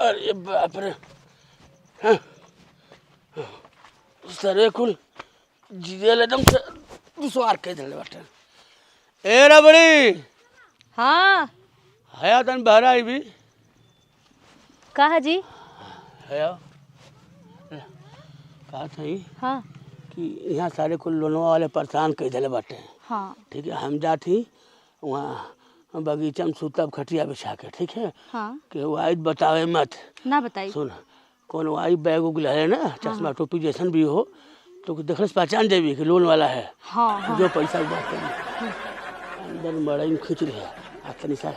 अरे बाप रे, हाँ सरे कुल जिदेल एकदम से दुसवार कह दिले बाटे। ए रबड़ी, हाँ हया तन बहरा आई भी कहा जी। हया कहा था हाँ कि यहाँ सारे कुल लोनवा वाले परेशान कह दिले बाटे। हाँ ठीक है, हम जाती वहाँ बगीचा में सुतब खटिया बिछा के, ठीक है। हाँ कि वो आई बतावे मत, ना बताई। सुन कौन आई बैग उग है ना, चश्मा टोपी जैसन भी हो तो देखने से पहचान देवी कि लोन वाला है। हाँ हाँ जो पैसा की बात करी अंदर मड़ई खींच रहे आखिरी सा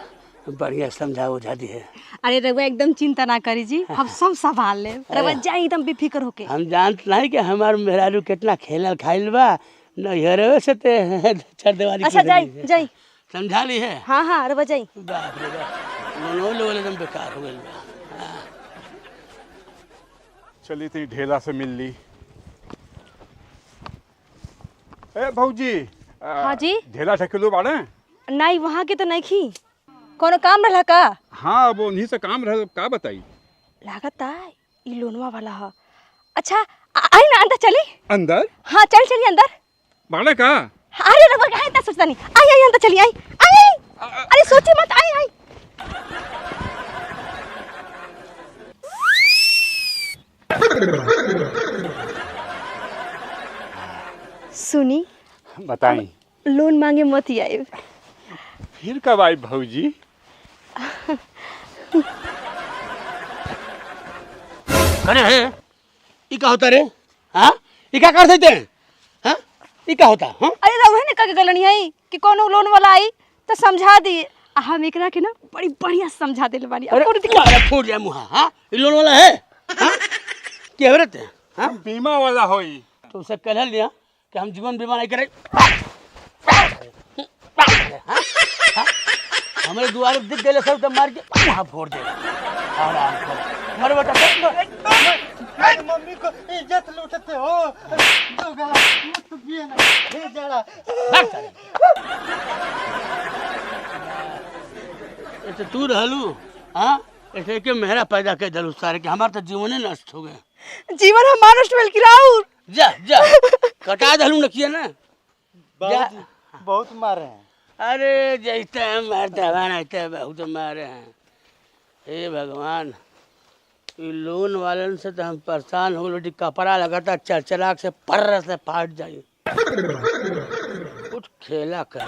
बढ़िया समझा बुझा दी है। अरे रघुआ एकदम चिंता ना करी जी, हम सब संभाल ले। रघुआ जाए एकदम बेफिक्र होके। हम जानत नहीं कि हमार मेहरारू कितना खेलल खाइल बा न हेरवे से ते छर देवारी। अच्छा जाई जाई, समझा ली है। हाँ हाँ रघुआ जाई। बाप रे बाप, लोनो लेवल एकदम बेकार हो गइल बा। चली तई ढेला से मिल ली। ए भौजी, हाँ जी। ढेला ठेकेलो बाड़े? नहीं वहाँ के तो नहीं खी, कोनो काम रहा का? हाँ वो उन्हीं से काम रहा, का बताई? लागत है ये लोनवा वाला है। अच्छा आई ना अंदर चली। अंदर? हाँ चल चलिए अंदर। बाड़े का? अरे रघुआ कहाँ इतना सोचता नहीं, आई आई अंदर चलिए, आई आई आई। अरे सोची मत, आई आई। सुनी, बताई। लोन मांगे मत ही आए। फिर कब आई भौजी? अरे है ई का होता रे? हाँ ई का कर देते हैं? हाँ ई का होता? हाँ अरे रघुआ ने कह गलनी है कि कोनो लोन वाला आई तो समझा दी। हम एकरा के ना बड़ी बढ़िया समझा देले बानी। अरे अरे फूट जाए मुँह। हाँ ई लोन वाला है? हाँ क्या रहते हैं? हाँ बीमा वाला होई। तो उसे कह लिया कि हम जीवन बीमा नहीं करे। हमारे द्वार दिख गए सब तो मार के वहाँ फोड़ दे। आराम कर मर बेटा। मम्मी को इज्जत लूटते हो। दो गला मुझको पिए ना, हे जड़ा। ऐसे तू रहलू, हाँ ऐसे के मेहरा पैदा कर दलू सारे के हमारे तो जीवन ही नष्ट हो गए। जीवन हमारा नष्ट भेल किराऊर। जा जा कटा दलू न किया ना। जा बहुत मारे हैं। अरे जैसे हम मारते हैं ऐसे बहुत मारे हैं। हे भगवान, ये लोन वालन से तो हम परेशान हो गए। कपड़ा लगाता चरचराक से पर्र से फाट जाए। कुछ खेला कर।